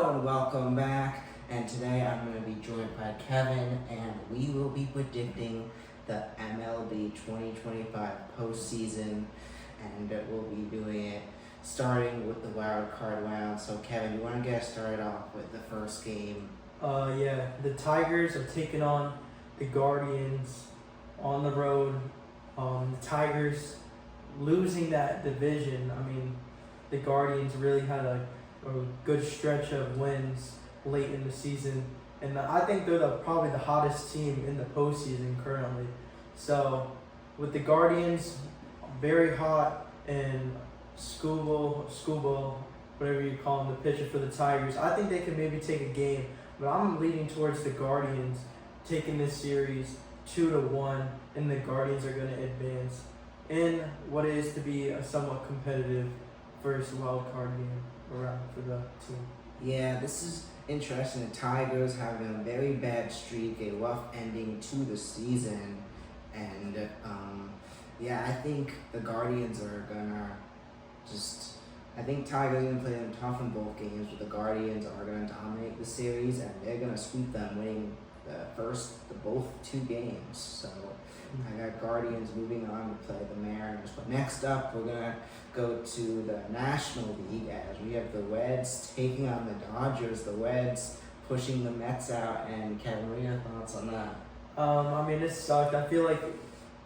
Hello and welcome back. And today I'm going to be joined by Kevin, and we will be predicting the MLB 2025 postseason, and we'll be doing it starting with the wild card round. So Kevin, you want to get us started off with the first game? The Tigers are taking on the Guardians on the road. The Tigers losing that division. I mean, the Guardians really had a good stretch of wins late in the season, and I think they're probably the hottest team in the postseason currently. So with the Guardians very hot, and Scooble, whatever you call him, the pitcher for the Tigers, I think they can maybe take a game, but I'm leaning towards the Guardians taking this series 2-1, and the Guardians are going to advance in what is to be a somewhat competitive first wild card game around for the team. Yeah, this is interesting. The Tigers having a very bad streak, a rough ending to the season, and I think the Guardians are gonna I think Tigers are gonna play them tough in both games, but the Guardians are gonna dominate the series, and they're gonna sweep them, winning both two games. So I got Guardians moving on to play the Mariners. But next up, we're gonna go to the National League as we have the Reds taking on the Dodgers. The Reds pushing the Mets out, and Kevin, what are your thoughts on that? It sucked. I feel like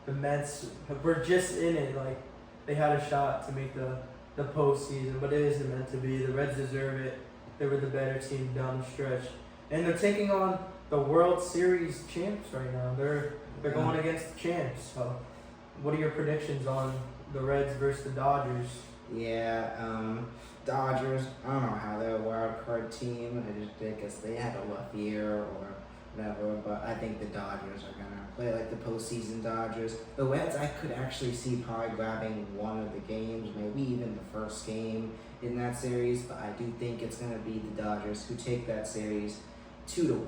the Mets were just in it. Like, they had a shot to make the postseason, but it isn't meant to be. The Reds deserve it. They were the better team down the stretch, and they're taking on the World Series champs right now. They're going against the champs. So, what are your predictions on the Reds versus the Dodgers? Dodgers, I don't know how they're a wild card team. I guess they had a rough year or whatever, but I think the Dodgers are going to play like the postseason Dodgers. The Reds, I could actually see probably grabbing one of the games, maybe even the first game in that series, but I do think it's going to be the Dodgers who take that series 2-1.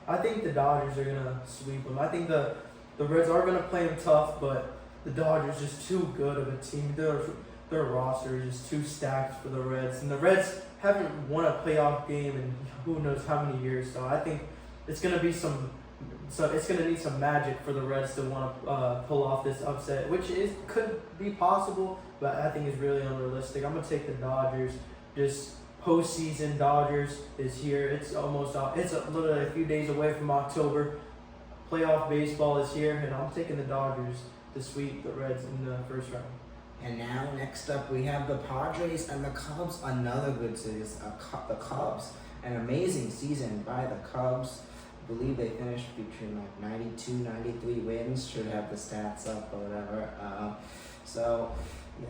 I think the Dodgers are going to sweep them. I think the Reds are going to play them tough, but the Dodgers just too good of a team. Their roster is just too stacked for the Reds. And the Reds haven't won a playoff game in who knows how many years. So I think it's going to be it's going to need some magic for the Reds to want to pull off this upset, which could be possible, but I think is really unrealistic. I'm going to take the Dodgers. Just postseason Dodgers is here. It's literally a few days away from October. Playoff baseball is here, and I'm taking the Dodgers to sweep the Reds in the first round. And now, next up, we have the Padres and the Cubs. Another good series. The Cubs, an amazing season by the Cubs. I believe they finished between 92, 93 wins. Should have the stats up or whatever.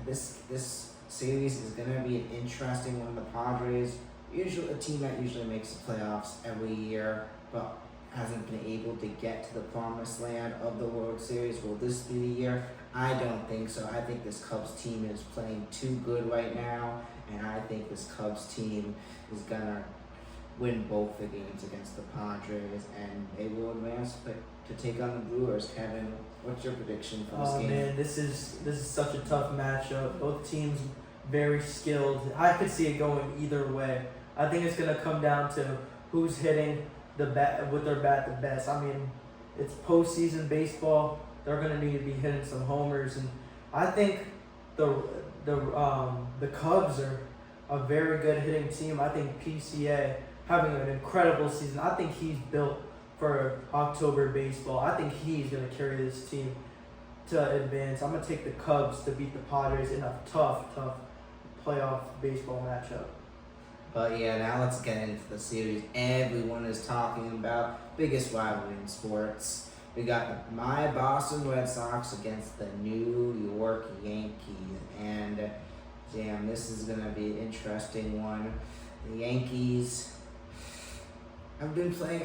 This series is going to be an interesting one. The Padres, usually a team that usually makes the playoffs every year, but hasn't been able to get to the promised land of the World Series. Will this be the year? I don't think so. I think this Cubs team is playing too good right now, and I think this Cubs team is going to win both the games against the Padres, and they will advance to take on the Brewers. Kevin, what's your prediction for this game? Man, this is such a tough matchup. Both teams very skilled. I could see it going either way. I think it's going to come down to who's hitting the bat with their bat the best. I mean, it's postseason baseball. They're going to need to be hitting some homers, and I think the Cubs are a very good hitting team. I think PCA having an incredible season. I think he's built for October baseball. I think he's going to carry this team to advance. I'm going to take the Cubs to beat the Padres in a tough playoff baseball matchup. But now let's get into the series everyone is talking about. Biggest rivalry in sports. We got my Boston Red Sox against the New York Yankees. And damn, this is going to be an interesting one. The Yankees have been playing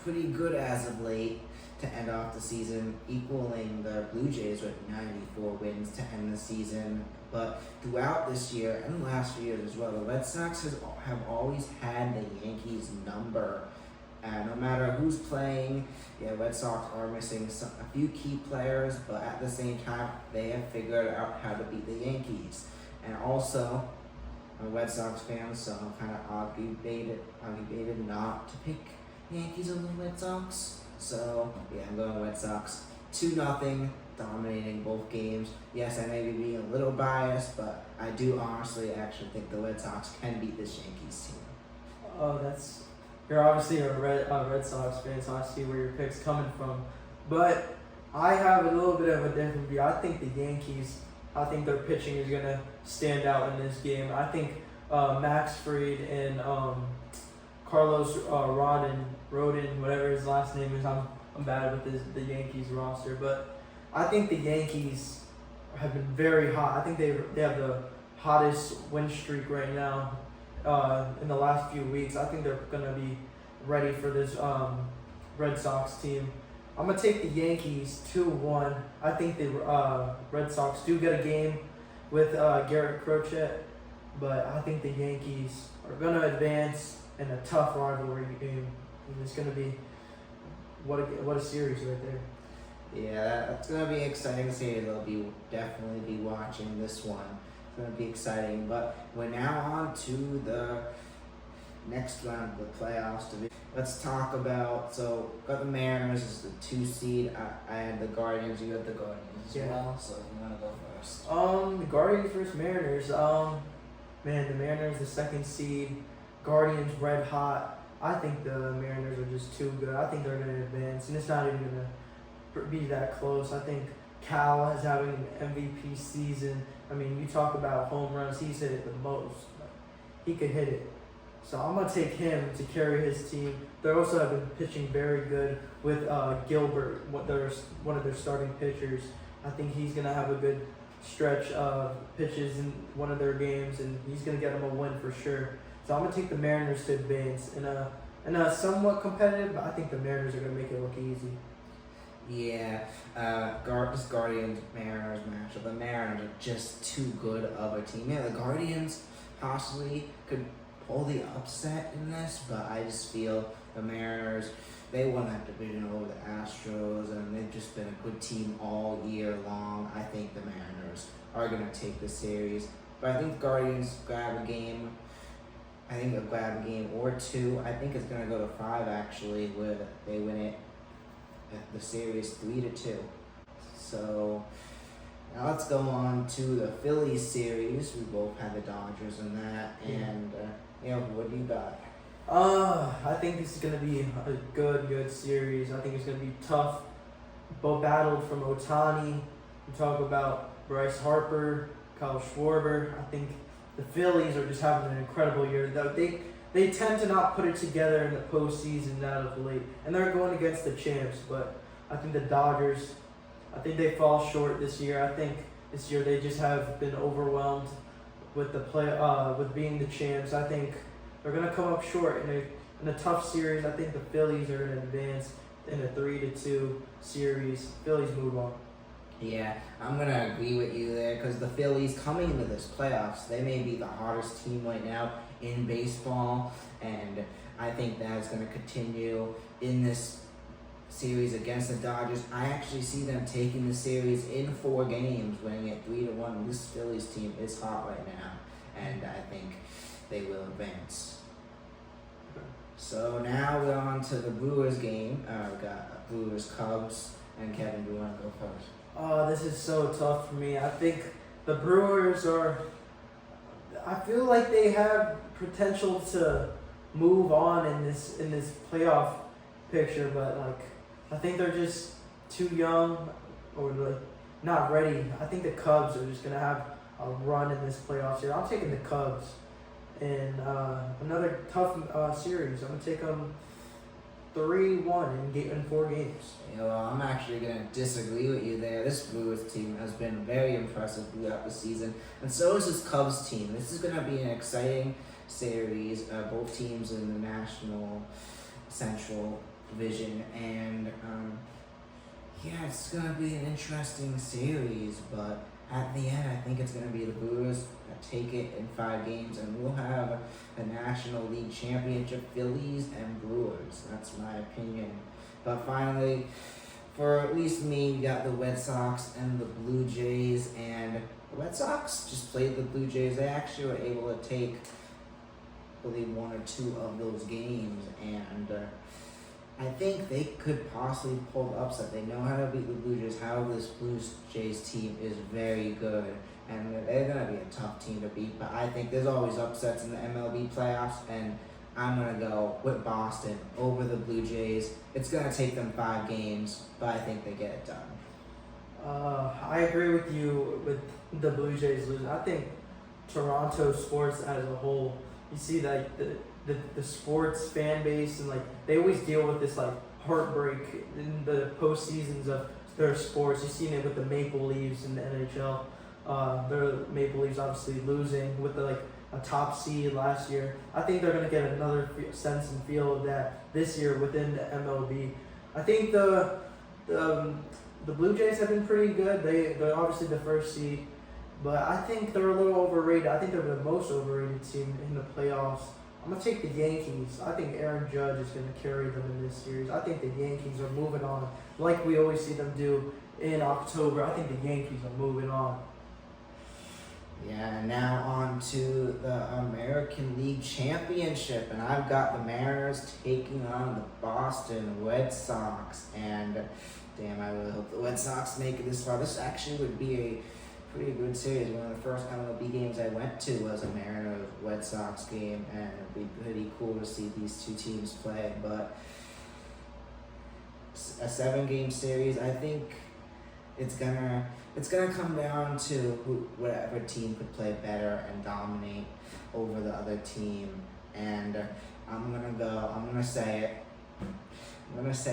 pretty good as of late to end off the season, equaling the Blue Jays with 94 wins to end the season. But throughout this year and last year as well, the Red Sox have always had the Yankees' number. No matter who's playing, Red Sox are missing a few key players, but at the same time, they have figured out how to beat the Yankees. And also, I'm a Red Sox fan, so I'm kind of obligated not to pick Yankees over the Red Sox. So yeah, I'm going Red Sox 2-0, dominating both games. Yes, I may be being a little biased, but I do honestly actually think the Red Sox can beat this Yankees team. Oh, you're obviously a Red Sox fan, so I see where your pick's coming from. But I have a little bit of a different view. I think the Yankees, I think their pitching is going to stand out in this game. I think Max Fried and Carlos Rodon, whatever his last name is, I'm bad with the Yankees roster. But I think the Yankees have been very hot. I think they have the hottest win streak right now in the last few weeks. I think they're going to be ready for this Red Sox team. I'm going to take the Yankees 2-1. I think the Red Sox do get a game with Garrett Crochet, but I think the Yankees are going to advance in a tough rivalry game. And it's going to be what a series right there. Yeah, that's going to be exciting series. I'll definitely be watching this one. It's going to be exciting. But we're now on to the next round of the playoffs. Let's talk about, got the Mariners as the 2 seed. I had the Guardians. You had the Guardians as well. So you want to go first? The Guardians versus Mariners. Man, the Mariners the 2nd seed. Guardians red hot. I think the Mariners are just too good. I think they're going to advance, and it's not even going to be that close. I think Cal is having an MVP season. I mean, you talk about home runs, he's hit it the most. He could hit it. So I'm going to take him to carry his team. They also have been pitching very good with Gilbert, one of their starting pitchers. I think he's going to have a good stretch of pitches in one of their games, and he's going to get them a win for sure. So I'm going to take the Mariners to advance in a somewhat competitive, but I think the Mariners are going to make it look easy. Yeah, this Guardians-Mariners matchup. The Mariners are just too good of a team. Yeah, the Guardians possibly could pull the upset in this, but I just feel the Mariners, they won that division over the Astros, and they've just been a good team all year long. I think the Mariners are going to take the series, but I think the Guardians grab a game. I think they'll grab a game or 2. I think it's going to go to 5, actually, where they win it at the series 3-2. So now let's go on to the Phillies series. We both had the Dodgers in that, and what do you got? I think this is going to be a good series. I think it's going to be tough. Both battled from Ohtani. We talk about Bryce Harper, Kyle Schwarber. I think the Phillies are just having an incredible year. They tend to not put it together in the postseason out of late, and they're going against the champs. But I think the Dodgers, I think they fall short this year. I think this year they just have been overwhelmed with with being the champs. I think they're going to come up short in a tough series. I think the Phillies are going to advance in a 3-2 series. Phillies move on. Yeah, I'm going to agree with you there, because the Phillies coming into this playoffs, they may be the hottest team right now in baseball, and I think that's going to continue in this series against the Dodgers. I actually see them taking the series in 4 games, winning it 3-1. This Phillies team is hot right now, and I think they will advance. So now we're on to the Brewers game. We got Brewers Cubs, and Kevin, do you want to go first? This is so tough for me. I think the Brewers I feel like they have potential to move on in this playoff picture, but I think they're just too young or not ready. I think the Cubs are just gonna have a run in this playoff series. I'm taking the Cubs in another tough series. I'm gonna take them 3-1 in 4 games. Yeah, well, I'm actually going to disagree with you there. This Brewers team has been very impressive throughout the season, and so is this Cubs team. This is going to be an exciting series. Both teams in the National Central Division, and it's going to be an interesting series, but at the end, I think it's going to be the Brewers that take it in 5 games, and we'll have the National League Championship, Phillies and Brewers. That's my opinion. But finally, for at least me, we got the Red Sox and the Blue Jays, and the Red Sox just played the Blue Jays. They actually were able to take, I believe, one or two of those games, and I think they could possibly pull the upset. They know how to beat the Blue Jays. How this Blue Jays team is very good, and they're going to be a tough team to beat. But I think there's always upsets in the MLB playoffs, and I'm going to go with Boston over the Blue Jays. It's going to take them 5 games, but I think they get it done. I agree with you with the Blue Jays losing. I think Toronto sports as a whole, you see like the sports fan base, and like they always deal with this like heartbreak in the postseasons of their sports. You've seen it with the Maple Leafs in the NHL. Their Maple Leafs obviously losing with a top seed last year. I think they're going to get another sense and feel of that this year within the MLB. I think the Blue Jays have been pretty good. They're obviously the first seed, but I think they're a little overrated. I think they're the most overrated team in the playoffs. I'm going to take the Yankees. I think Aaron Judge is going to carry them in this series. I think the Yankees are moving on like we always see them do in October. I think the Yankees are moving on. Yeah, and now on to the American League Championship, and I've got the Mariners taking on the Boston Red Sox, and damn, I really hope the Red Sox make it this far. This actually would be a pretty good series. One of the first MLB games I went to was a Mariners Red Sox game, and it'd be pretty cool to see these two teams play. But a 7-game series, I think it's gonna come down to whatever team could play better and dominate over the other team. And I'm gonna say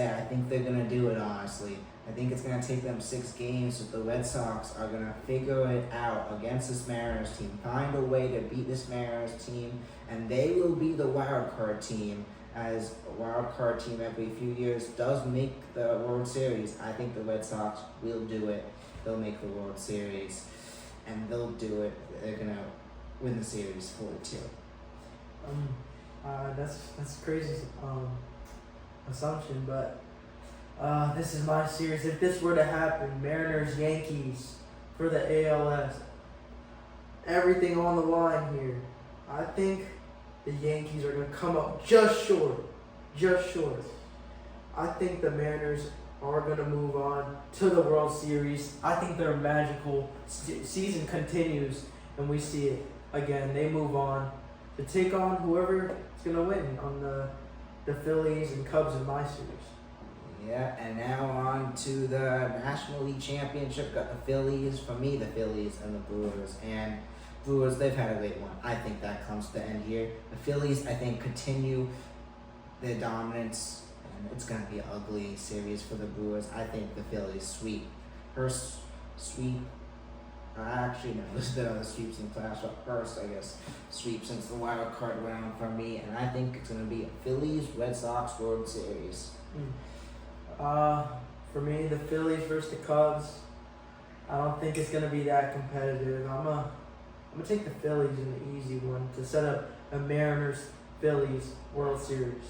I think they're gonna do it, honestly. I think it's going to take them 6 games, but the Red Sox are going to figure it out against this Mariners team, find a way to beat this Mariners team, and they will be the wild card team, as a wild card team every few years does make the World Series. I think the Red Sox will do it. They'll make the World Series, and they'll do it. They're going to win the series 4-2. That's crazy assumption, but this is my series. If this were to happen, Mariners, Yankees for the ALS, everything on the line here. I think the Yankees are going to come up just short. I think the Mariners are going to move on to the World Series. I think their magical season continues, and we see it again. They move on to take on whoever is going to win on the Phillies and Cubs in my series. Yeah, and now on to the National League Championship. Got the Phillies, for me, the Phillies and the Brewers. And Brewers, they've had a great one. I think that comes to end here. The Phillies, I think, continue their dominance, and it's going to be an ugly series for the Brewers. I think the Phillies sweep. Actually, no, there's been other sweeps in the playoffs, but first, I guess, sweep since the wild card round for me, and I think it's going to be a Phillies-Red Sox World Series. For me, the Phillies versus the Cubs. I don't think it's gonna be that competitive. I'm gonna take the Phillies in the easy one to set up a Mariners-Phillies World Series.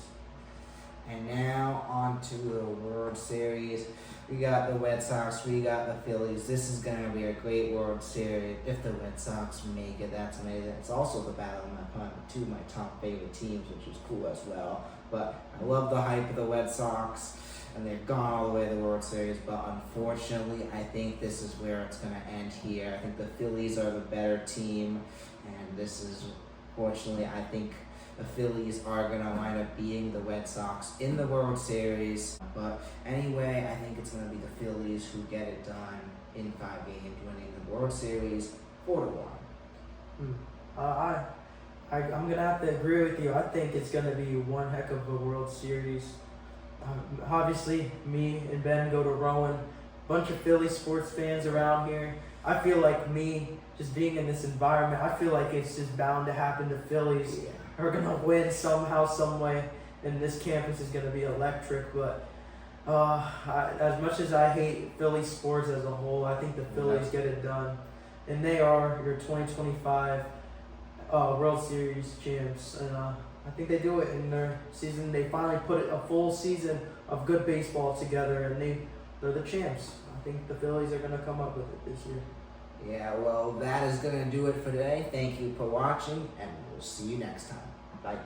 And now on to the World Series. We got the Red Sox, we got the Phillies. This is gonna be a great World Series. If the Red Sox make it, that's amazing. It's also the battle of two of my top favorite teams, which is cool as well. But I love the hype of the Red Sox, and they've gone all the way to the World Series, but unfortunately, I think this is where it's going to end here. I think the Phillies are the better team, and this is, fortunately, I think the Phillies are going to wind up beating the Red Sox in the World Series. But anyway, I think it's going to be the Phillies who get it done in 5 games, winning the World Series 4-1. I'm going to have to agree with you. I think it's going to be one heck of a World Series. Obviously, me and Ben go to Rowan. Bunch of Philly sports fans around here. I feel like me, just being in this environment, I feel like it's just bound to happen. The Phillies are going to win somehow, some way, and this campus is going to be electric. But as much as I hate Philly sports as a whole, I think the Phillies get it done. And they are your 2025 World Series champs. And I think they do it in their season. They finally put a full season of good baseball together, and they they're the champs. I think the Phillies are gonna come up with it this year. Yeah, well, that is going to do it for today. Thank you for watching, and we'll see you next time. Bye.